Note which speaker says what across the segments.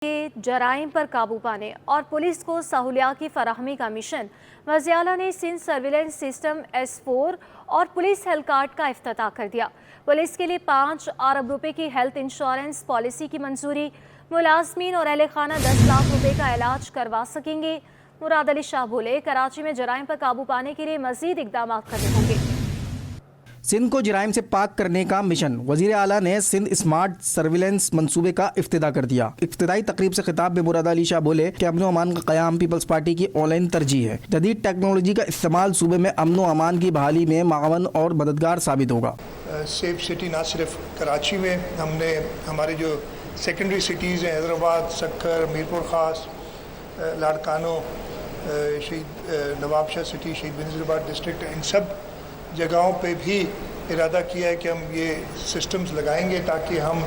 Speaker 1: के जराइम पर काबू पाने और पुलिस को सहूलियात की फराहमी का मिशन वज़ीर आला ने सिंध सर्विलेंस सिस्टम S4 और पुलिस हेल्थ कार्ड का इफ्तिताह कर दिया। पुलिस के लिए 5 अरब रुपए की हेल्थ इंश्योरेंस पॉलिसी की मंजूरी, मुलाजमीन और अहले खाना 10 लाख रुपए का इलाज करवा सकेंगे। मुराद अली शाह बोले, कराची में जराइम पर काबू पाने के लिए मजीद इकदाम करने होंगे।
Speaker 2: सिंध को जराइम से पाक करने का मिशन, वज़ीर आला ने सिंध स्मार्ट सर्विलेंस मंसूबे का इफ्तिताह कर दिया। इफ्तिताई तकरीब से खिताब में मुराद अली शाह बोले कि अमन अमान का क़याम पीपल्स पार्टी की ऑनलाइन तरजीह है। जदीद टेक्नोलॉजी का इस्तेमाल सूबे में अमन अमान की बहाली में मावन और मददगार साबित होगा।
Speaker 3: सेफ सिटी ना सिर्फ कराची में, हमने हमारे जो सेकेंडरी सिटीज़ हैं हैदराबाद, सक्कर, मीरपुर ख़ास, लाड़कानो, शहीद नवाब शाह सिटी, शहीद बेनज़ीर डिस्ट्रिक्ट, इन सब जगहों पे भी इरादा किया है कि हम ये सिस्टम्स लगाएंगे ताकि हम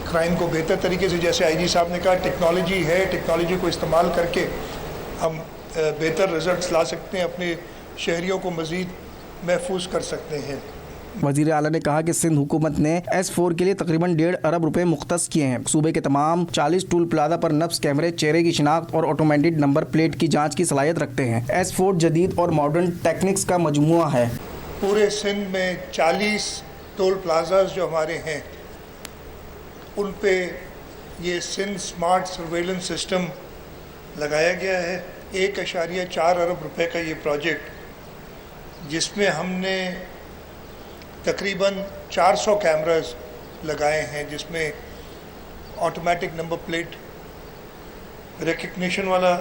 Speaker 3: क्राइम को बेहतर तरीके से, जैसे आईजी साहब ने कहा, टेक्नोलॉजी है, टेक्नोलॉजी को इस्तेमाल करके हम बेहतर रिजल्ट्स ला सकते हैं, अपने शहरियों को मज़ीद महफूज कर सकते हैं।
Speaker 2: वज़ीर आला ने कहा कि सिंध हुकूमत ने S4 के लिए तकरीबन 1.5 अरब रुपए मुख्तस किए हैं। सूबे के तमाम 40 टूल प्लाजा पर नफ्स कैमरे चेहरे की शिनाख्त और ऑटोमेटेड नंबर प्लेट की जांच की सलाहियत रखते हैं। S4 जदीद और मॉडर्न टेक्निक्स का मजमुआ है।
Speaker 3: पूरे सिंध में 40 टोल प्लाजाज जो हमारे हैं उन पे ये सिंध स्मार्ट सर्वेलेंस सिस्टम लगाया गया है। 1.4 अरब रुपए का ये प्रोजेक्ट, जिसमें हमने तकरीबन 400 कैमरास लगाए हैं, जिसमें ऑटोमेटिक नंबर प्लेट रिकग्निशन वाला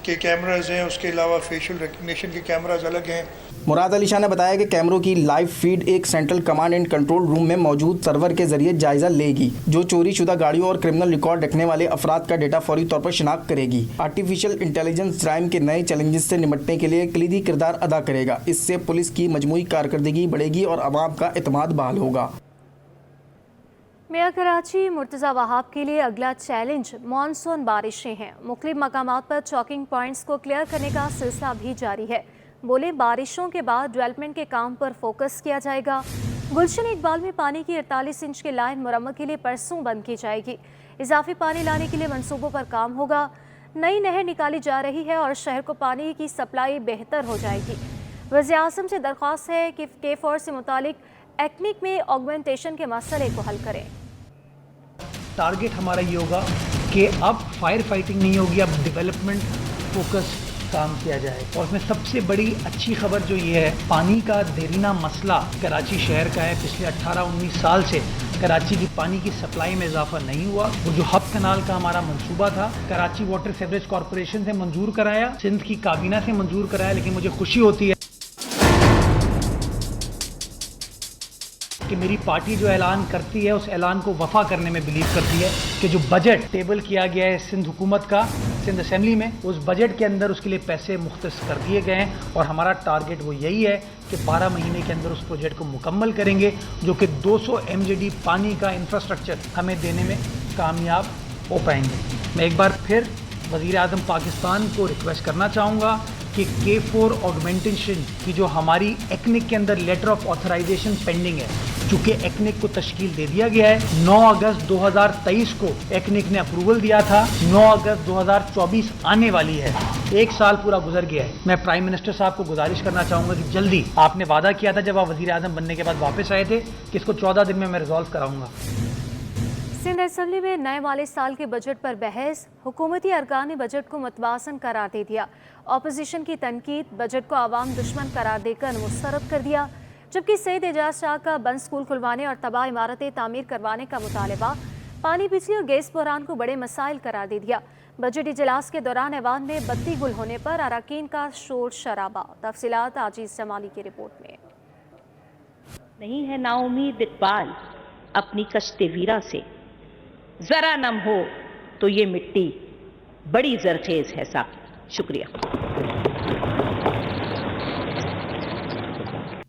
Speaker 3: के कैमरास हैं, उसके अलावा फेशियल रिकग्निशन के कैमरास अलग हैं।
Speaker 2: मुराद अली शाह ने बताया कि कैमरों की लाइव फीड एक central command and control room में मौजूद सर्वर के जरिए जायजा लेगी, जो चोरी शुदा गाड़ियों और क्रिमिनल रिकॉर्ड रखने वाले अफराद का डेटा फौरी तौर पर शिनाख्त करेगी। आर्टिफिशियल इंटेलिजेंस जराइम के नए चैलेंजेस से निपटने के लिए कलीदी किरदार अदा करेगा। इससे पुलिस की मजमूई कारकर्दगी बढ़ेगी और आवाम का एतमाद बहाल होगा।
Speaker 1: मेयर कराची मुर्तज़ा वहाब के लिए अगला चैलेंज मानसून बारिशें हैं। मुख्तलिफ मकामात पर चॉकिंग पॉइंट्स को क्लियर करने का सिलसिला भी जारी है। बोले, बारिशों के बाद डेवलपमेंट के काम पर फोकस किया जाएगा। गुलशन इकबाल में पानी की 48 इंच की लाइन मुरम्मत के लिए परसों बंद की जाएगी। इजाफी पानी लाने के लिए मंसूबों पर काम होगा। नई नहर निकाली जा रही है और शहर को पानी की सप्लाई बेहतर हो जाएगी। वज़ीर आज़म से दरख्वास्त है कि K4 से मुतालिक एक्निक में ऑगमेंटेशन के मसले को हल करें।
Speaker 4: टारगेट हमारा ये होगा कि अब फायर फाइटिंग नहीं होगी, अब डेवलपमेंट फोकस काम किया जाए। और उसमें सबसे बड़ी अच्छी खबर जो ये है, पानी का देरीना मसला कराची शहर का है। पिछले 18-19 साल से कराची की पानी की सप्लाई में इजाफा नहीं हुआ। वो जो हब कनाल का हमारा मंसूबा था, कराची वाटर सीवरेज कॉरपोरेशन से मंजूर कराया, सिंध की काबीना से मंजूर कराया, लेकिन मुझे खुशी होती है कि मेरी पार्टी जो ऐलान करती है उस ऐलान को वफा करने में बिलीव करती है कि जो बजट टेबल किया गया है सिंध हुकूमत का, सिंध असेंबली में, उस बजट के अंदर उसके लिए पैसे मुख्तस कर दिए गए हैं। और हमारा टारगेट वो यही है कि 12 महीने के अंदर उस प्रोजेक्ट को मुकम्मल करेंगे, जो कि 200 MJD पानी का इंफ्रास्ट्रक्चर हमें देने में कामयाब हो पाएंगे। मैं एक बार फिर वज़ीर आज़म पाकिस्तान को रिक्वेस्ट करना चाहूँगा कि K4 ऑगमेंटेशन की जो हमारी एक्निक के अंदर लेटर ऑफ ऑथराइजेशन पेंडिंग है, चूँकि एक्निक को तश्कील दे दिया गया है। 9 अगस्त 2023 को एक्निक ने अप्रूवल दिया था, 9 अगस्त 2024 आने वाली है, 1 साल पूरा गुजर गया है। मैं प्राइम मिनिस्टर साहब को गुजारिश करना चाहूँगा कि जल्दी, आपने वादा किया था जब आप वज़ीर आज़म बनने के बाद वापस आए थे कि इसको 14 दिन में मैं रिजॉल्व कराऊँगा।
Speaker 1: सिंध असेंबली में नए माली साल के बजट पर बहस, हुकूमती अरकान ने बजट को मुतवाज़न करार दे दिया। अपोजिशन की तनकीद, बजट को आवाम दुश्मन करार देकर मुस्तरद कर दिया। जबकि सईद एजाज शाह का बंद स्कूल खुलवाने और तबाह इमारतें तामीर करवाने का मुतालबा, पानी, बिजली और गैस बहरान को बड़े मसाइल करार दे दिया। बजट इजलास के दौरान ऐवान में बत्ती गुल होने पर अरकान का शोर शराबा। तफसीलात आजीज जमाली की रिपोर्ट में।
Speaker 5: नहीं है नाउमीद इकबाल अपनी कश्ते वीरा से, जरा नम हो तो ये मिट्टी बड़ी जरखेज है साहब। शुक्रिया।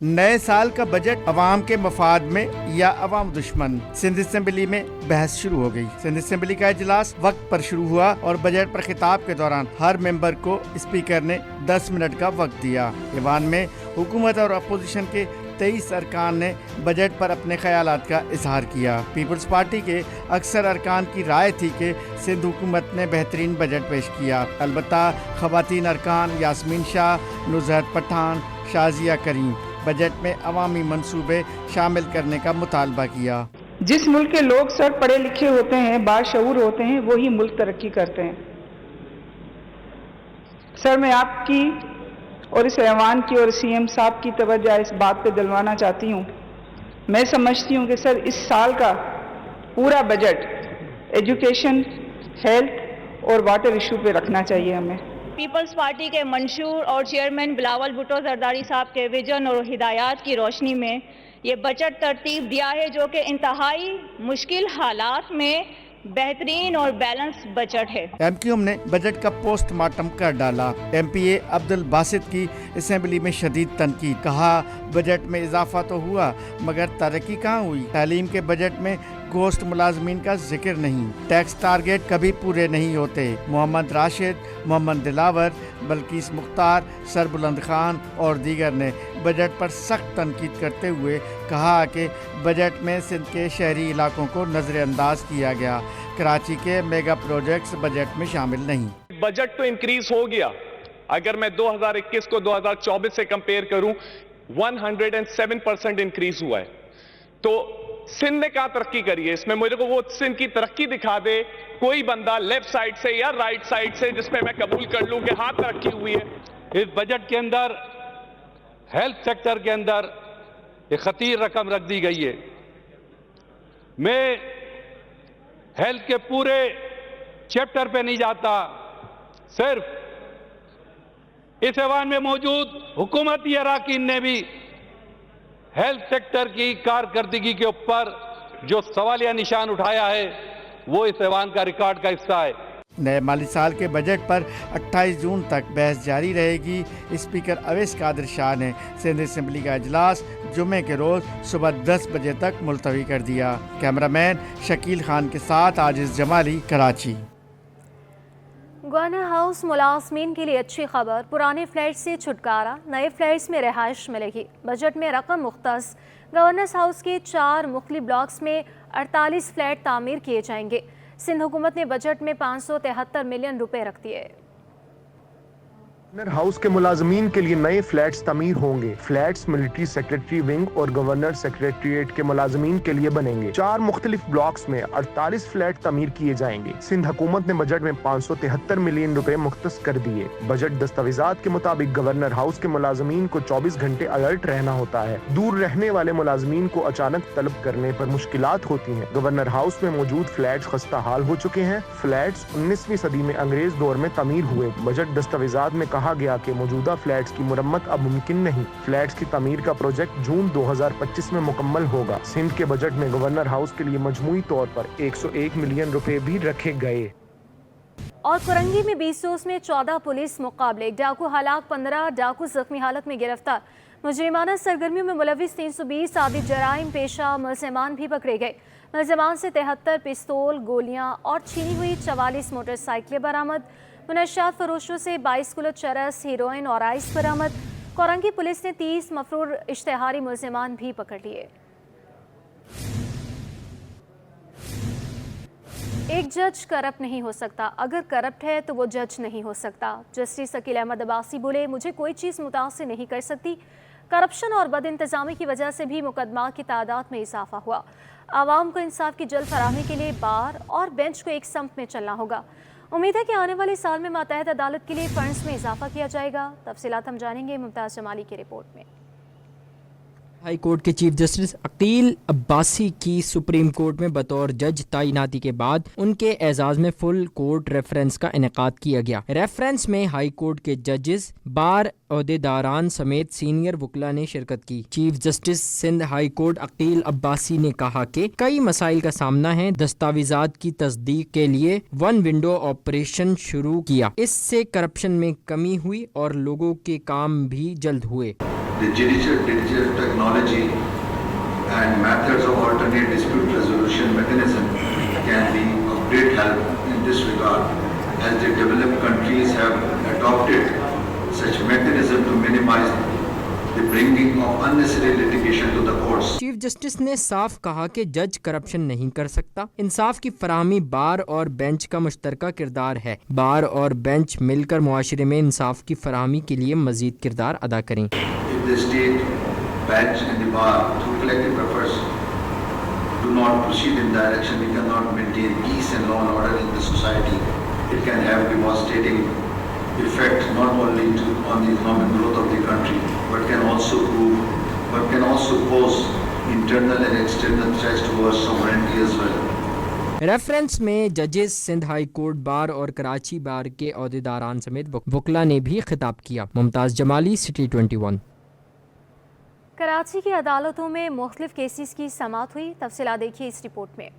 Speaker 6: नए साल का बजट अवाम के मफाद में या अवाम दुश्मन, सिंध असेंबली में बहस शुरू हो गई। सिंध असेंबली का इजलास वक्त पर शुरू हुआ और बजट पर खिताब के दौरान हर मेंबर को स्पीकर ने 10 मिनट का वक्त दिया। ईवान में हुकूमत और अपोजिशन के 23 अरकान ने बजट पर अपने ख्यालात का इजहार किया। पीपल्स पार्टी के अक्सर अरकान की राय थी कि सिंध हुकूमत ने बेहतरीन बजट पेश किया। अलबत्ता ख़वातीन अरकान यास्मीन शाह, नुज़हत पठान, शाजिया करीम बजट में अवामी मंसूबे शामिल करने का मुतालबा किया।
Speaker 7: जिस मुल्क के लोग सर पढ़े लिखे होते हैं, बाशऊर होते हैं, वही मुल्क तरक्की करते हैं। सर मैं आपकी और इस ऐवान की और सीएम साहब की तवज्जो इस बात पे दिलवाना चाहती हूँ। मैं समझती हूँ कि सर इस साल का पूरा बजट एजुकेशन, हेल्थ और वाटर इशू पे रखना चाहिए हमें।
Speaker 8: पीपल्स पार्टी के मंशूर और चेयरमैन बिलावल भुट्टो जरदारी साहब के विजन और हिदायत की रोशनी में ये बजट तरतीब दिया है, जो कि इंतहाई मुश्किल हालात में बेहतरीन और बैलेंस बजट है।
Speaker 6: एमक्यूएम ने बजट का पोस्टमार्टम कर डाला। एमपीए अब्दुल बासित की असेंबली में शदीद तनकीद, कहा बजट में इजाफा तो हुआ मगर तरक्की कहाँ हुई। तालीम के बजट में गोश्त मुलाजमीन का जिक्र नहीं, टैक्स टारगेट कभी पूरे नहीं होते। मोहम्मद राशिद, मोहम्मद दिलावर, बल्किस मुख्तार, सरबुलंद खान और दीगर ने बजट पर सख्त तनकीद करते हुए कहा कि बजट में सिंध के शहरी इलाकों को नज़रअंदाज किया गया। कराची के मेगा प्रोजेक्ट्स बजट में शामिल नहीं।
Speaker 9: बजट तो इंक्रीज हो गया, अगर मैं 2021 को 2024 से कंपेयर करूं 107% इंक्रीज हुआ है। तो सिंध ने कहा तरक्की करी है, इसमें मुझे को वो सिंध की तरक्की दिखा दे कोई बंदा लेफ्ट साइड से या राइट साइड से, जिसमें मैं कबूल कर लूं कि हाँ तरक्की हुई है।
Speaker 10: इस बजट के अंदर हेल्थ सेक्टर के अंदर एक खतीर रकम रख दी गई है। मैं हेल्थ के पूरे चैप्टर पे नहीं जाता, सिर्फ इस ऐवान में मौजूद हुकूमती अरकान ने भी हेल्थ सेक्टर की कारकर्दगी के ऊपर जो सवालिया निशान उठाया है वो इस ऐवान का रिकॉर्ड का हिस्सा है।
Speaker 6: नए माली साल के बजट पर 28 जून तक बहस जारी रहेगी। स्पीकर अवैस कादिर शाह ने सिंध असेंबली का इजलास जुमे के रोज सुबह 10 बजे तक मुलतवी कर दिया। कैमरामैन शकील खान के साथ आजिज जमाली, कराची।
Speaker 1: गवर्नर हाउस मुलाजमीन के लिए अच्छी खबर, पुराने फ्लैट से छुटकारा, नए फ्लैट्स में रिहाइश मिलेगी। बजट में रकम मुख्तस, गवर्नर्स हाउस के 4 मुख्तलिफ ब्लॉक्स में 48 फ्लैट तामीर किए जाएंगे। सिंध हुकूमत ने बजट में 573 मिलियन रुपए रख दिए।
Speaker 11: गवर्नर हाउस के मुलाजमीन के लिए नए फ्लैट्स तमीर होंगे। फ्लैट्स मिलिट्री सेक्रेटरी विंग और गवर्नर सेक्रेटरीट के मुलाजमीन के लिए बनेंगे। 4 मुख्तलिफ ब्लॉक्स में 48 फ्लैट तमीर किए जाएंगे। सिंध हुकूमत ने बजट में 573 मिलियन रुपए मुख्तस कर दिए। बजट दस्तावेजात के मुताबिक गवर्नर हाउस के मुलाजमीन को 24 घंटे अलर्ट रहना होता है। दूर रहने वाले मुलाजमीन को अचानक तलब करने पर मुश्किलात होती हैं। गवर्नर हाउस में मौजूद फ्लैट्स खस्ता हाल हो चुके हैं। फ्लैट्स 19वीं सदी में अंग्रेज दौर में तमीर हुए। बजट दस्तावेजात में कहा गया कि मौजूदा फ्लैट्स की मुरम्मत अब मुमकिन नहीं। फ्लैट्स की तमीर का प्रोजेक्ट जून 2025 में मुकम्मल होगा। सिंध के बजट में गवर्नर हाउस के लिए मजमूई तौर पर 101 मिलियन रुपए भी रखे गए।
Speaker 1: और कुरंगी में 20 रोज में 14 पुलिस मुकाबले, डाकू हलाक, 15 डाकू जख्मी हालत में गिरफ्तार। मुजरिमाना सरगर्मियों में मुलविस 320 आदि जराइम पेशा मुलजमान भी पकड़े गए। मुलजमान से 73 पिस्तौल, गोलियां और छीनी हुई 44 मोटरसाइकिलें बरामद। मुनशात फरोशों से 22 किलो चरस, हीरोइन और आइस बरामद। कोरंगी पुलिस ने 30 मफरूर इश्तेहारी मुलजमान भी पकड़ लिए। एक जज करप्ट नहीं हो सकता, अगर करप्ट है तो वो जज नहीं हो सकता। जस्टिस अकील अहमद अब्बासी बोले, मुझे कोई चीज़ मुतासिर नहीं कर सकती। करप्शन और बद इंतजामी की वजह से भी मुकदमा की तादाद में इजाफा हुआ। आवाम को इंसाफ की जल्द फराहमी के लिए बार और बेंच को एक संप में चलना होगा। उम्मीद है कि आने वाले साल में मातहत अदालत के लिए फंड्स में इजाफा किया जाएगा। तफसीलात हम जानेंगे मुमताज़ जमाली की रिपोर्ट में।
Speaker 12: हाई कोर्ट के चीफ जस्टिस अकील अब्बासी की सुप्रीम कोर्ट में बतौर जज तैनाती के बाद उनके एजाज में फुल कोर्ट रेफरेंस का इनेकाद किया गया। रेफरेंस में हाई कोर्ट के जजेस, बार ओहदेदारान समेत सीनियर वकला ने शिरकत की। Chief justice Sindh high court Aqeel Abbasi ने कहा कि कई मसाइल का सामना है। दस्तावेजात की तस्दीक के लिए 1 विंडो ऑपरेशन शुरू किया, इससे करप्शन में कमी हुई और लोगों के काम भी जल्द हुए।
Speaker 13: The digital technology and methods of alternate dispute resolution mechanism can be of great help in this regard, as the developed countries have adopted such mechanism to minimize the bringing of unnecessary litigation to the courts.
Speaker 12: Chief justice نے صاف کہا کہ جج corruption نہیں کر سکتا. انصاف کی فراہمی بار اور بینچ کا مشترکہ کردار ہے. بار اور بینچ مل کر معاشرے میں انصاف کی فراہمی کے لیے مزید کردار ادا کریں.
Speaker 13: If the state, bench and the bar through collective efforts do not proceed in direction, we cannot maintain peace and law and order in the society. It can have devastating effect not only on the economic growth of the country, but can also pose internal and external threats towards sovereignty as well.
Speaker 12: Reference میں ججز Sindh high court bar اور کراچی بار کے عہدیداران سمیت وکلاء نے بھی خطاب کیا. ممتاز جمالی، سٹی 21.
Speaker 1: کراچی کی عدالتوں میں مختلف کیسز کی سماعت ہوئی. تفصیلات دیکھیے اس رپورٹ میں.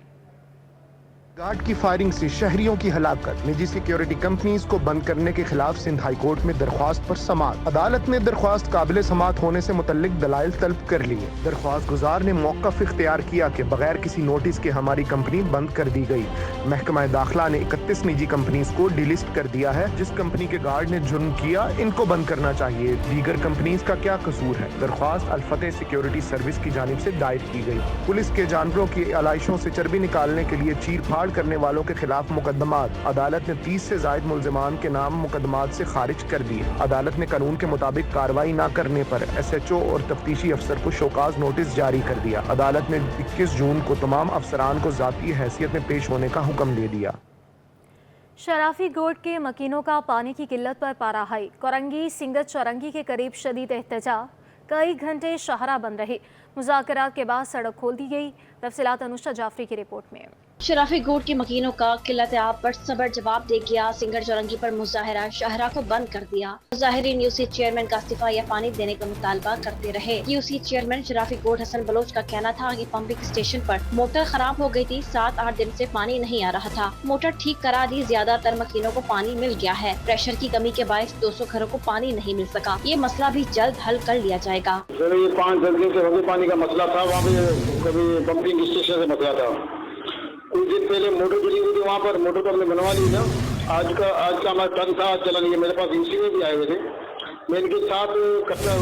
Speaker 11: گارڈ کی فائرنگ سے شہریوں کی ہلاکت، نجی سیکیورٹی کمپنیز کو بند کرنے کے خلاف سندھ ہائی کورٹ میں درخواست پر سماعت. عدالت نے درخواست قابل سماعت ہونے سے متعلق دلائل طلب کر لیے. درخواست گزار نے موقف اختیار کیا کہ بغیر کسی نوٹس کے ہماری کمپنی بند کر دی گئی. محکمہ داخلہ نے 31 نجی کمپنیز کو ڈی لسٹ کر دیا ہے. جس کمپنی کے گارڈ نے جرم کیا ان کو بند کرنا چاہیے، دیگر کمپنیز کا کیا قصور ہے؟ درخواست الفتح سیکیورٹی سروس کی جانب سے دائر کی گئی. پولیس کے جانوروں کی علائشوں سے چربی نکالنے کے لیے چیر پھاڑ کرنے والوں کے خلاف مقدمات. عدالت نے 30 سے زائد ملزمان کے نام مقدمات سے خارج کر دیے. عدالت نے قانون کے مطابق کارروائی نہ کرنے پر ایس ایچ او اور تفتیشی افسر کو شوکاز نوٹس جاری کر دیا. عدالت نے 21 جون کو تمام افسران کو ذاتی حیثیت میں پیش ہونے کا حکم دے دیا.
Speaker 1: شرافی گوٹ کے مکینوں کا پانی کی قلت پر پارا ہائی. کورنگی سنگت چورنگی کے قریب شدید احتجاج، کئی گھنٹے شاہراہ بند رہے. مذاکرات کے بعد سڑک کھول دی گئی. تفصیلات انوشا جعفری کی رپورٹ میں.
Speaker 14: شرافی گوٹ کے مکینوں کا قلت آب پر صبر جواب دے گیا. سنگر چورنگی پر مظاہرہ شاہراہ کو بند کر دیا. مظاہرین یو سی چیئرمین کا استعفیٰ یا پانی دینے کا مطالبہ کرتے رہے. یو سی چیئرمین شرافی گوٹ حسن بلوچ کا کہنا تھا کہ پمپنگ اسٹیشن پر موٹر خراب ہو گئی تھی. 7-8 دن سے پانی نہیں آ رہا تھا. موٹر ٹھیک کرا دی. زیادہ تر مکینوں کو پانی مل گیا ہے. پریشر کی کمی کے باعث 200 گھروں کو پانی نہیں مل سکا. یہ مسئلہ بھی جلد حل کر لیا جائے گا.
Speaker 15: یہ 5-10 دن سے پانی کا مسئلہ تھا. وہاں پہ کبھی پمپنگ اسٹیشن سے مسئلہ تھا. کچھ دن پہلے موٹر چلی ہوئی تھی وہاں پر. موٹر تو ہم نے بنوا لی نا. آج کا ہمارا ٹن تھا چلا نہیں. میرے پاس اسی میں بھی آئے ہوئے تھے. میں ان کے ساتھ کچرا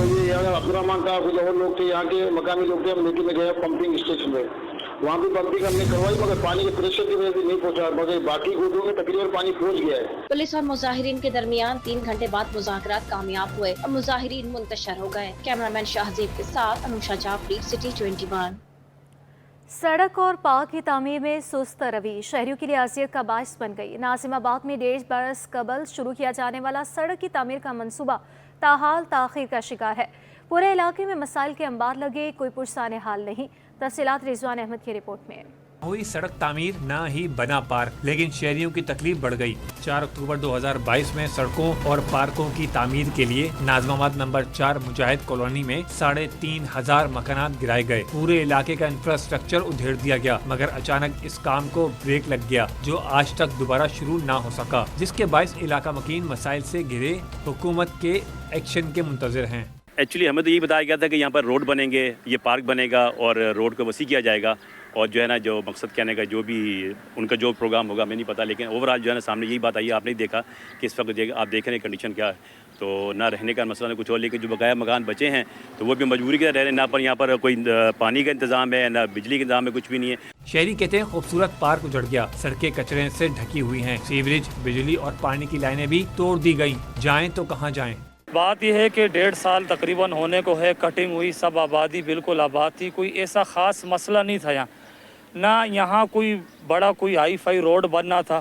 Speaker 15: عبدالرحمان تھا, کچھ اور لوگ تھے, یہاں کے مقامی لوگ تھے. ہم میٹنگ میں گئے پمپنگ اسٹیشن میں. وہاں بھی پمپنگ ہم نے کروائی مگر پانی کے پریشر کی وجہ سے نہیں پہنچا. مگر باقی گوٹوں میں تقریباً پانی پہنچ گیا ہے.
Speaker 14: پولیس اور مظاہرین کے درمیان 3 گھنٹے بعد مذاکرات کامیاب ہوئے اور مظاہرین منتشر ہو گئے. کیمرامین شاہزیب کے ساتھ انوشا جعفری, سٹی 21.
Speaker 1: سڑک اور پارک کی تعمیر میں سست روی شہریوں کے لیے اذیت کا باعث بن گئی. ناظم آباد میں 1.5 برس قبل شروع کیا جانے والا سڑک کی تعمیر کا منصوبہ تاحال تاخیر کا شکار ہے. پورے علاقے میں مسائل کے انبار لگے, کوئی پرسان حال نہیں. تفصیلات رضوان احمد کی رپورٹ میں.
Speaker 16: ہوئی سڑک تعمیر نہ ہی بنا پارک, لیکن شہریوں کی تکلیف بڑھ گئی. 4 اکتوبر 2022 میں سڑکوں اور پارکوں کی تعمیر کے لیے ناظم آباد نمبر 4 مجاہد کالونی میں 3,500 مکانات گرائے گئے. پورے علاقے کا انفراسٹرکچر ادھیڑ دیا گیا, مگر اچانک اس کام کو بریک لگ گیا جو آج تک دوبارہ شروع نہ ہو سکا, جس کے باعث علاقہ مکین مسائل سے گھرے حکومت کے ایکشن کے منتظر ہیں.
Speaker 17: ایکچولی ہمیں تو یہی بتایا گیا تھا کہ یہاں پر روڈ بنیں گے, یہ پارک بنے گا اور روڈ کو وسیع کیا جائے گا, اور جو ہے نا جو مقصد کہنے کا جو بھی ان کا جو پروگرام ہوگا میں نہیں پتا, لیکن اوورآل جو ہے نا سامنے یہی بات آئی ہے. آپ نہیں دیکھا کہ اس وقت آپ دیکھ رہے ہیں کنڈیشن کیا ہے, تو نہ رہنے کا مسئلہ نہ کچھ اور, لیکن جو بقایا مکان بچے ہیں تو وہ بھی مجبوری کے رہ رہے ہیں. نہ پر یہاں پر کوئی پانی کا انتظام ہے, نہ بجلی کا انتظام ہے, کچھ بھی نہیں ہے.
Speaker 16: شہری کہتے ہیں خوبصورت پارک اجڑ گیا, سڑکیں کچرے سے ڈھکی ہوئی ہیں, سیوریج, بجلی اور پانی کی لائنیں بھی توڑ دی گئیں. جائیں تو کہاں جائیں.
Speaker 18: بات یہ ہے کہ 1.5 سال تقریباً ہونے کو ہے, کٹنگ ہوئی, سب آبادی بالکل آباد تھی. کوئی ایسا خاص مسئلہ نہیں تھا یہاں, نہ یہاں کوئی بڑا کوئی ہائی فائی روڈ بننا تھا.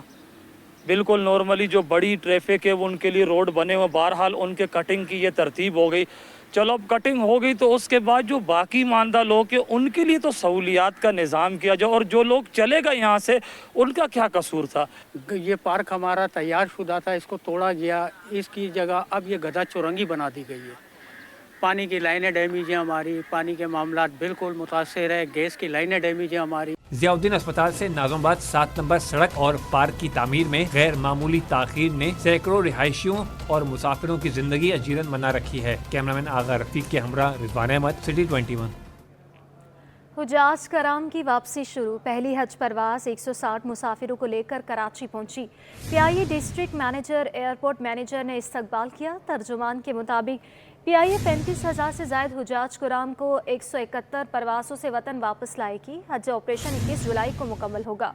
Speaker 18: بالکل نارملی جو بڑی ٹریفک ہے وہ ان کے لیے روڈ بنے ہوئے. بہرحال ان کے کٹنگ کی یہ ترتیب ہو گئی. چلو اب کٹنگ ہو گئی تو اس کے بعد جو باقی ماندہ لوگ ہیں ان کے لیے تو سہولیات کا نظام کیا جائے, اور جو لوگ چلے گا یہاں سے ان کا کیا قصور تھا.
Speaker 19: یہ پارک ہمارا تیار شدہ تھا, اس کو توڑا گیا. اس کی جگہ اب یہ گدھا چورنگی بنا دی گئی ہے. پانی کی لائنیں ڈیمیج ہیں ہماری, پانی کے معاملات بالکل متاثر ہے. گیس کی لائنیں ڈیمیج ہیں ہماری.
Speaker 16: ضیاء الدین اسپتال سے ناظم آباد 7 نمبر سڑک اور پارک کی تعمیر میں غیر معمولی تاخیر نے سینکڑوں رہائشیوں اور مسافروں کی زندگی اجیرن بنا رکھی ہے. کیمرامین آغا رفیق کے ہمراہ رضوان احمد, سٹی 21.
Speaker 1: حجاج کرام کی واپسی شروع. پہلی حج پرواز 160 مسافروں کو لے کر کراچی پہنچی. PIA district manager airport manager نے استقبال کیا. ترجمان کے مطابق PIA 35,000 से जायद हुजाज कुराम को 171 परवासों से वतन वापस लाएगी। हज ऑपरेशन 21 जुलाई को मुकम्मल होगा।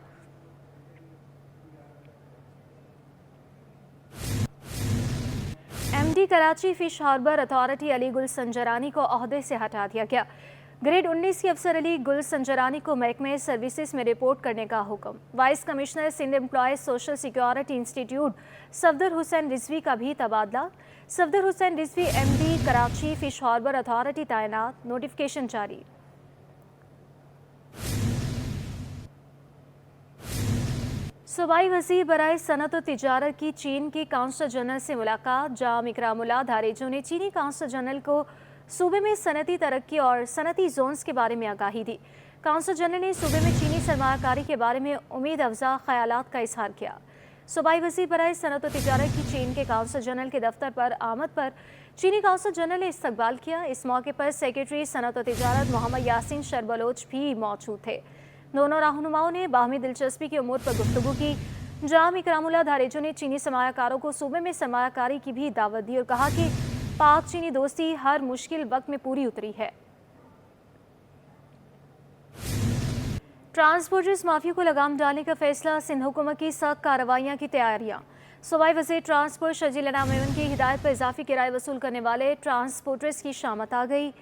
Speaker 1: MD Karachi fish harbour authority Ali Gul Sanjrani को ओहदे से हटा दिया गया। ग्रेड 19 की अफसर अली गुल संजरानी को महकमे सर्विसेज में रिपोर्ट करने का हुक्म। Vice commissioner Sindh employees social security institute Safdar Hussain Rizvi का भी तबादला। Safdar Hussain Rizvi MD Karachi fish harbour authority तैनात। नोटिफिकेशन जारी। सूबाई वज़ीर बराए सनत और तिजारत की चीन के काउंसलर जनरल से मुलाकात। जाम इकरामुल्लाह धारेजो ने चीनी काउंसलर जनरल को सूबे में सनती तरक्की और सनती जोन्स के बारे में आगाही दी। काउंसलर जनरल ने सूबे में चीनी सरमायाकारी के बारे में उम्मीद अफजा ख्यालात का इजहार किया। सूबाई वज़ीर बराए सनत और तिजारत की चीन के काउंसलर जनरल के दफ्तर पर आमद पर चीनी काउंसलर जनरल ने इस्तकबाल किया। इस मौके पर सेक्रेटरी सनत और तिजारत मोहम्मद यासीन शरबलोच भी मौजूद थे। दोनों रहनुमाओं ने बाहमी दिलचस्पी की उमूर पर गुफ्तगू की। जाम इकरामुल्लाह धारेजो ने चीनी सरमायाकारों को सूबे में सरमायाकारी की भी दावत दी और कहा कि पाक चीनी दोस्ती हर मुश्किल वक्त में पूरी उतरी है। ट्रांसपोर्टर्स माफिया को लगाम डालने का फैसला। सिंध हुकूमत की सख्त कार्रवाइयाँ की तैयारियाँ। सूबाई वज़ीर ट्रांसपोर्ट शजील अनाम मेमन की हिदायत पर इजाफी किराए वसूल करने वाले ट्रांसपोर्टर्स की शामत आ गई।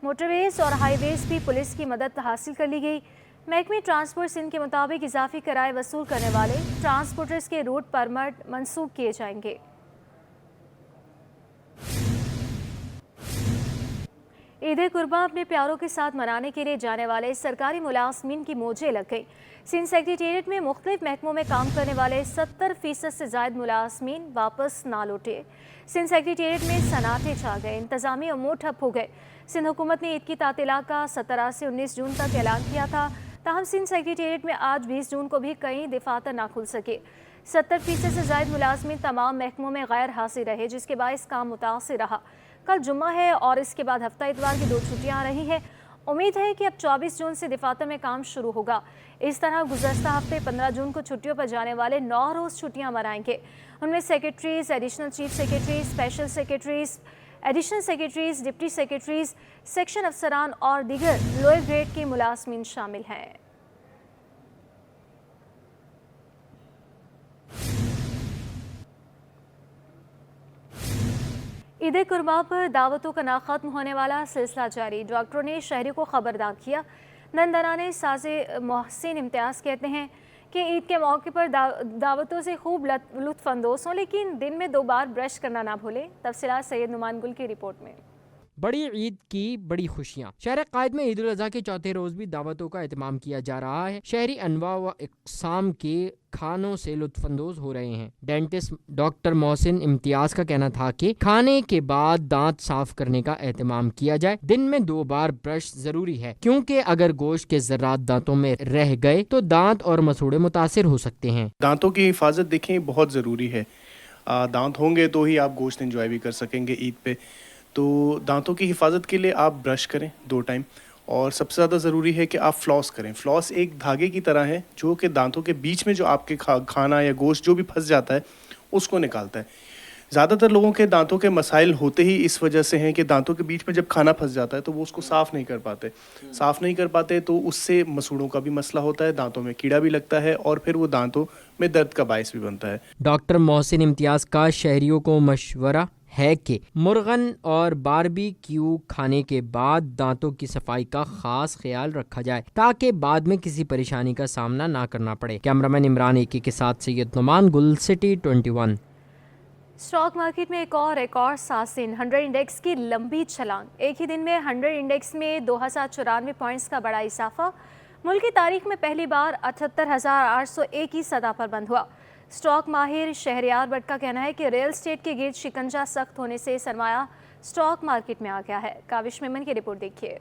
Speaker 1: मोटरवेज और हाईवेज भी पुलिस की मदद हासिल कर ली गई। महकमे ट्रांसपोर्ट सिंध के मुताबिक इजाफी किराए वसूल करने वाले ट्रांसपोर्टर्स के रूट परमिट मनसूख किए जाएंगे। ईद कुर्बान अपने प्यारों के साथ मनाने के लिए जाने वाले सरकारी मुलाजमीन की मौजें लग गई। सिंध सेक्रेटेरिएट में मुख्तलिफ महकमों में काम करने वाले 70% से जायद मुलाजमीन वापस ना लौटे। सिंध सेक्रेटेरिएट में सन्नाटे छा गए। इंतजामी अमूर ठप हो गए। सिंध हुकूमत ने ईद की तातीलात का 17 से 19 जून तक ऐलान किया था। ताहम सिंध सेक्रेटेरिएट में आज 20 जून को भी कई दफातर ना खुल सके। 70% से जायद मुलाजमीन तमाम महकमों में गैर हाजिर रहे, जिसके बायस काम मुतासिर रहा। कल जुम्मा है और इसके बाद हफ्ता इतवार की 2 छुट्टियां आ रही हैं। उम्मीद है कि अब 24 जून से दफातर में काम शुरू होगा। इस तरह गुज़श्ता हफ्ते 15 जून को छुट्टियों पर जाने वाले 9 रोज़ छुट्टियां मनाएंगे। उनमें secretaries, additional chief secretaries, special secretaries, additional secretaries, deputy secretaries, section अफसरान और दीगर लोअर ग्रेड के मुलाजमीन शामिल हैं। ईद कुर्बान पर दावतों का ना खत्म होने वाला सिलसिला जारी। डॉक्टरों ने शहरी को खबरदार किया। नंदराने साजे मोहसिन इम्तियाज़ कहते हैं कि ईद के मौके पर दावतों से खूब लुत्फ़अंदोज़ हों, लेकिन दिन में 2 बार ब्रश करना ना भूलें। तफसीलात सैयद नुमान गुल की रिपोर्ट में।
Speaker 12: बड़ी ईद की बड़ी खुशियाँ। शहर कायद में ईद उल अज़हा के चौथे रोज़ भी दावतों का एहतमाम किया जा रहा है। शहरी अनवा व इक़साम के खानों से लुत्फ़अंदोज़ हो रहे हैं। डेंटिस्ट डॉक्टर मोहसिन इम्तियाज़ का कहना था कि खाने के बाद दांत साफ करने का एहतमाम किया जाए। दिन में 2 बार ब्रश ज़रूरी है, क्योंकि अगर गोश्त के ज़र्रात दांतों में रह गए तो दांत और मसूड़े मुतासिर हो सकते हैं।
Speaker 11: दांतों की हिफाजत देखें बहुत ज़रूरी है। दांत होंगे तो ही आप गोश्त एंजॉय भी कर सकेंगे ईद पे। तो दांतों की हिफाजत के लिए आप ब्रश करें 2 टाइम, और सबसे ज़्यादा ज़रूरी है कि आप फ्लॉस करें। फ्लॉस एक धागे की तरह है जो कि दांतों के बीच में जो आपके खाना या गोश्त जो भी फंस जाता है उसको निकालता है। ज़्यादातर लोगों के दांतों के मसाइल होते ही इस वजह से हैं कि दांतों के बीच में जब खाना फंस जाता है तो वो उसको साफ़ नहीं कर पाते तो उससे मसूड़ों का भी मसला होता है, दांतों में कीड़ा भी लगता है और फिर वो दांतों में दर्द का बायस भी बनता है।
Speaker 12: डॉक्टर मोहसिन इम्तियाज़ का शहरियों को मशवरा है कि मुर्गन और बारबेक्यू खाने के बाद दांतों की सफाई का खास ख्याल रखा जाए ताकि बाद में किसी परेशानी का सामना ना करना पड़े। कैमरामैन इमरान एकी के साथ सैयद नुमान गुल, सिटी 21।
Speaker 1: स्टॉक मार्केट में एक और रिकॉर्ड सासिन 100 इंडेक्स की लंबी छलांग। एक ही दिन में 100 इंडेक्स में 2094 पॉइंट्स का बड़ा इजाफा। मुल्क की तारीख में पहली बार 78,801 की सतह पर बंद हुआ। स्टॉक माहिर शहरियार भट्ट का कहना है कि रियल एस्टेट के गिर्द शिकंजा सख्त होने से सरमाया स्टॉक मार्केट में आ गया है। काविश मेमन की रिपोर्ट देखिए।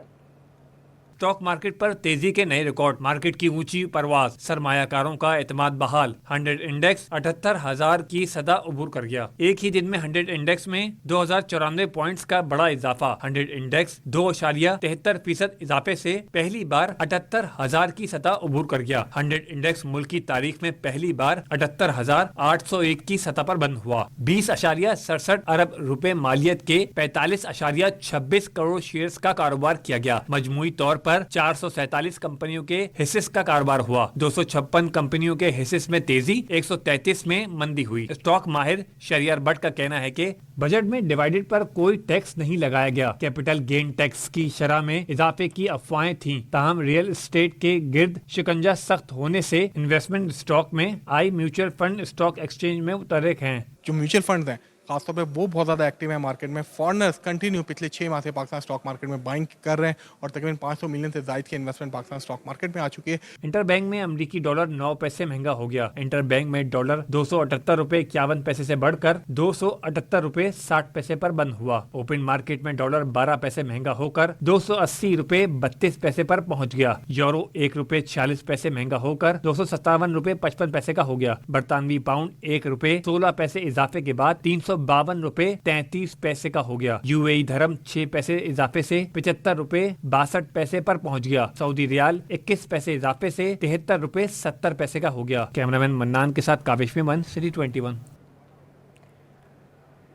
Speaker 16: स्टॉक मार्केट पर तेजी के नए रिकॉर्ड, मार्केट की ऊंची परवाज, सरमायाकारों का एतमाद बहाल। 100 इंडेक्स 78,000 की सतह अबूर कर गया। एक ही दिन में 100 इंडेक्स में 2094 पॉइंट्स का बड़ा इजाफा। 100 इंडेक्स 2.73% इजाफे से पहली बार 78,000 की सतह अबूर कर गया। 100 इंडेक्स मुल्क की तारीख में पहली बार 78,801 की सतह पर बंद हुआ। 20.67 अरब रुपए मालियत के 45.26 करोड़ शेयर्स का कारोबार किया गया। मजमूई तौर पर 447 कंपनियों के हिस्सेस का कारोबार हुआ। 256 कंपनियों के हिस्सेस में तेजी, 133 में मंदी हुई। स्टॉक माहिर शरियार भट्ट का कहना है कि बजट में डिवाइडेड पर कोई टैक्स नहीं लगाया गया। कैपिटल गेन टैक्स की शरह में इजाफे की अफवाहें थीं, ताहम रियल एस्टेट के गिर्द शिकंजा सख्त होने से इन्वेस्टमेंट स्टॉक में आई म्यूचुअल फंड स्टॉक एक्सचेंज में मुतहर्रिक हैं।
Speaker 20: जो म्यूचुअल फंड्स हैं खासतौर पे वो बहुत ज़्यादा एक्टिव है मार्केट में। फॉरेनर्स कंटिन्यू पिछले 6 माह से पाकिस्तान स्टॉक मार्केट में बाइंग कर रहे हैं और तकरीबन 500 मिलियन से ज़ायद की इन्वेस्टमेंट पाकिस्तान स्टॉक मार्केट में आ चुकी है।
Speaker 16: इंटर बैंक में अमरीकी डॉलर 9 पैसे महंगा हो गया। इंटर बैंक में डॉलर 278 रुपए 51 पैसे से बढ़कर 278 रुपए 60 पैसे पर बंद हुआ। ओपन मार्केट में डॉलर 12 पैसे महंगा होकर 280 रुपए 32 पैसे पर पहुंच गया। यूरो 1 रुपए 46 पैसे महंगा होकर 257 रुपए 55 पैसे का हो गया। बरतानवी पाउंड 1 रुपए 16 पैसे इजाफे के बाद 352 रुपए 33 पैसे का हो गया। यूएई धर्म 6 पैसे इजाफे से 75 रुपए 62 पैसे पर पहुंच गया। सऊदी रियाल 21 पैसे इजाफे से 73 रुपए 70 पैसे का हो गया। कैमरामैन मन्नान के साथ काबिश मेमन, सिटी 21।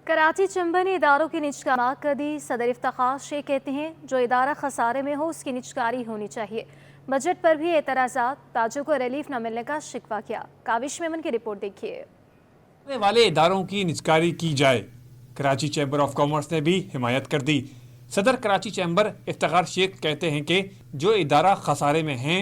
Speaker 1: कराची चैम्बर ने इदारों की निजकारी कर दी। सदर इफ्तिखार शेख कहते हैं जो इदारा खसारे में हो उसकी निजकारी होनी चाहिए। बजट पर भी एतराज़ात, ताजों को रिलीफ न मिलने का शिकवा किया। काबिश मेमन की रिपोर्ट देखिए।
Speaker 16: वाले इदारों की निजकारी की जाए, कराची चैम्बर ऑफ कॉमर्स ने भी हिमायत कर दी। सदर कराची चैम्बर इफ्तिखार शेख कहते हैं कि जो इदारा खसारे में हैं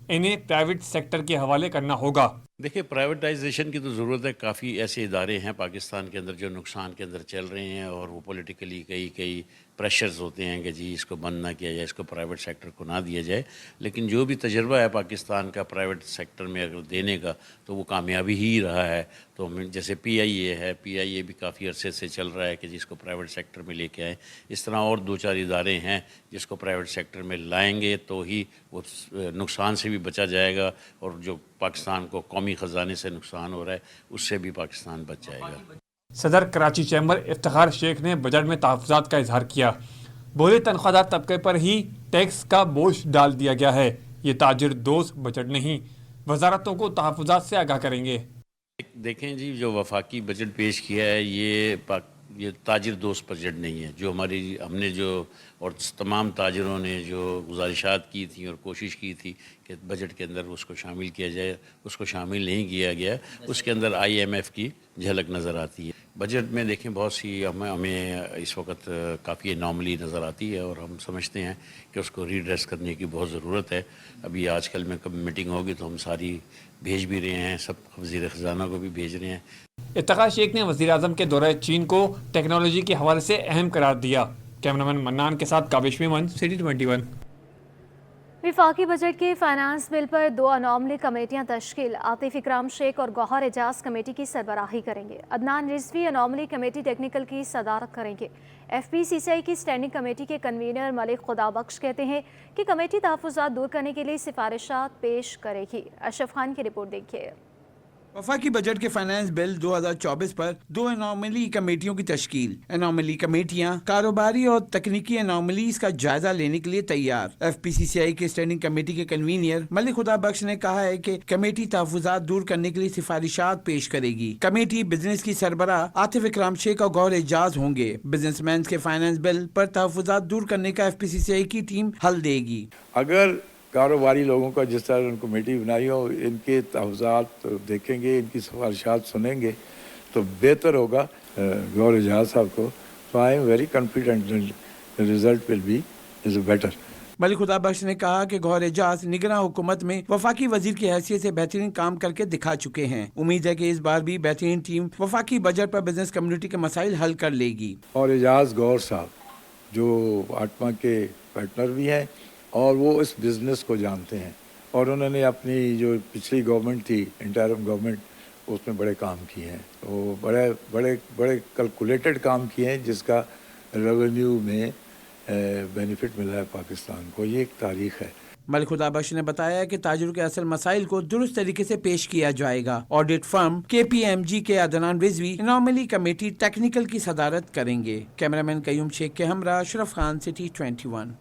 Speaker 16: इन्हें प्राइवेट सेक्टर के हवाले करना होगा।
Speaker 21: देखिए, प्राइवेटाइजेशन की तो ज़रूरत है। काफ़ी ऐसे इदारे हैं पाकिस्तान के अंदर जो नुकसान के अंदर चल रहे हैं और वो पॉलिटिकली कई प्रेशर्स होते हैं कि जी इसको बंद ना किया जाए, इसको प्राइवेट सेक्टर को ना दिया जाए। लेकिन जो भी तजर्बा है पाकिस्तान का प्राइवेट सेक्टर में अगर देने का तो वो कामयाबी ही रहा है। तो जैसे PIA है, PIA भी काफ़ी अरसे से चल रहा है कि जिसको प्राइवेट सेक्टर में लेके आए। इस तरह और 2-4 इदारे हैं जिसको प्राइवेट सेक्टर में लाएंगे तो ही वो नुकसान से भी बचा जाएगा और जो पाकिस्तान को कौमी ख़जाने से नुकसान हो रहा है उससे भी पाकिस्तान बच जाएगा।
Speaker 16: सदर कराची चैम्बर इफ्तिखार शेख ने बजट में तहफ़्फ़ुज़ात का इजहार किया। बोले तनख्वाहदार तबके पर ही टैक्स का बोझ डाल दिया गया है। ये ताजिर दोस्त बजट नहीं, वजारतों को तहफ़्फ़ुज़ात से आगाह करेंगे।
Speaker 21: देखें जी, जो वफाकी बजट पेश किया है ये ताजिर दोस्त बजट नहीं है। जो हमने जो और तमाम ताजिरों ने जो गुजारिशात की थी और कोशिश की थी कि बजट के अंदर उसको शामिल किया जाए, उसको शामिल नहीं किया गया। उसके अंदर IMF की झलक नज़र आती है। बजट में देखें बहुत सी हमें इस वक्त काफ़ी एनॉमली नज़र आती है और हम समझते हैं कि उसको रीड्रेस करने की बहुत ज़रूरत है। अभी आजकल में कब मीटिंग होगी तो हम सारी भेज भी रहे हैं, सब वज़ीर ख़जाना को भी भेज रहे हैं।
Speaker 16: इफ्तिखार शेख ने वज़ीर-ए-आज़म के दौरे चीन को टेक्नोलॉजी के हवाले से अहम करार दिया। कैमरामैन मन्नान के साथ काबिश मेमन, सिटी 21।
Speaker 1: विफाकी बजट के फाइनेंस बिल पर 2 अनॉमली कमेटियां तश्कील। आतिफ इकराम शेख और गौहर एजाज कमेटी की सरबराही करेंगे। Adnan Rizvi anomaly committee technical की सदारत करेंगे। FPCCI की स्टैंडिंग कमेटी के कन्वीनर मलिक खुदाबख्श कहते हैं कि कमेटी तहफ़्फ़ुज़ात दूर करने के लिए सिफारिशात पेश करेगी। अशरफ खान की रिपोर्ट देखिए।
Speaker 22: वफाकी बजट के फाइनेंस बिल 2024 पर 2 एनॉमली कमेटियों की तश्कील। एनॉमली कमेटियां कारोबारी और तकनीकी एनॉमलीज का जायजा लेने के लिए तैयार। FPCCI के स्टैंडिंग कमेटी के कन्वीनर मलिक खुदाबख्श ने कहा है कि कमेटी तहफ़्फ़ुज़ात दूर करने के लिए सिफारिशात पेश करेगी। कमेटी बिजनेस की सरबराह आतिफ इकराम शेख और गौहर एजाज होंगे। बिजनेसमैन के फाइनेंस बिल पर तहफ़्फ़ुज़ात दूर करने का FPCCI की टीम हल देगी।
Speaker 23: अगर कारोबारी लोगों का जिस तरह उनको कमेटी बनाई हो, इनके तहफ़्फ़ुज़ात देखेंगे, इनकी सिफारिशात सुनेंगे तो बेहतर होगा गौहर एजाज साहब को। तो I am very confident result will be is better.
Speaker 22: Malik Khudabakhsh ने कहा कि गौहर एजाज निगरान हुकूमत में वफाकी वजीर की हैसियत से बेहतरीन काम करके दिखा चुके हैं। उम्मीद है कि इस बार भी बेहतरीन टीम वफाकी बजट पर बिजनेस कम्युनिटी के मसाइल हल कर लेगी।
Speaker 23: और एजाज गौहर साहब जो आटमा के पार्टनर भी हैं और वो इस बिज़नेस को जानते हैं और उन्होंने अपनी जो पिछली गवर्नमेंट थी, इंटरिम गवर्नमेंट, उसमें बड़े काम किए हैं। वो बड़े कैलकुलेटेड काम किए हैं जिसका रेवेन्यू में बेनिफिट मिला है पाकिस्तान को। ये एक तारीख है।
Speaker 22: मलिक खुदा बख्श ने बताया कि ताजिरों के असल मसाइल को दुरुस्त तरीके से पेश किया जाएगा। ऑडिट फर्म KPMG के Adnan Rizvi anomaly committee technical की सदारत करेंगे। कैमरामैन कयूम शेख के हमरा अशरफ खान, सिटी 21।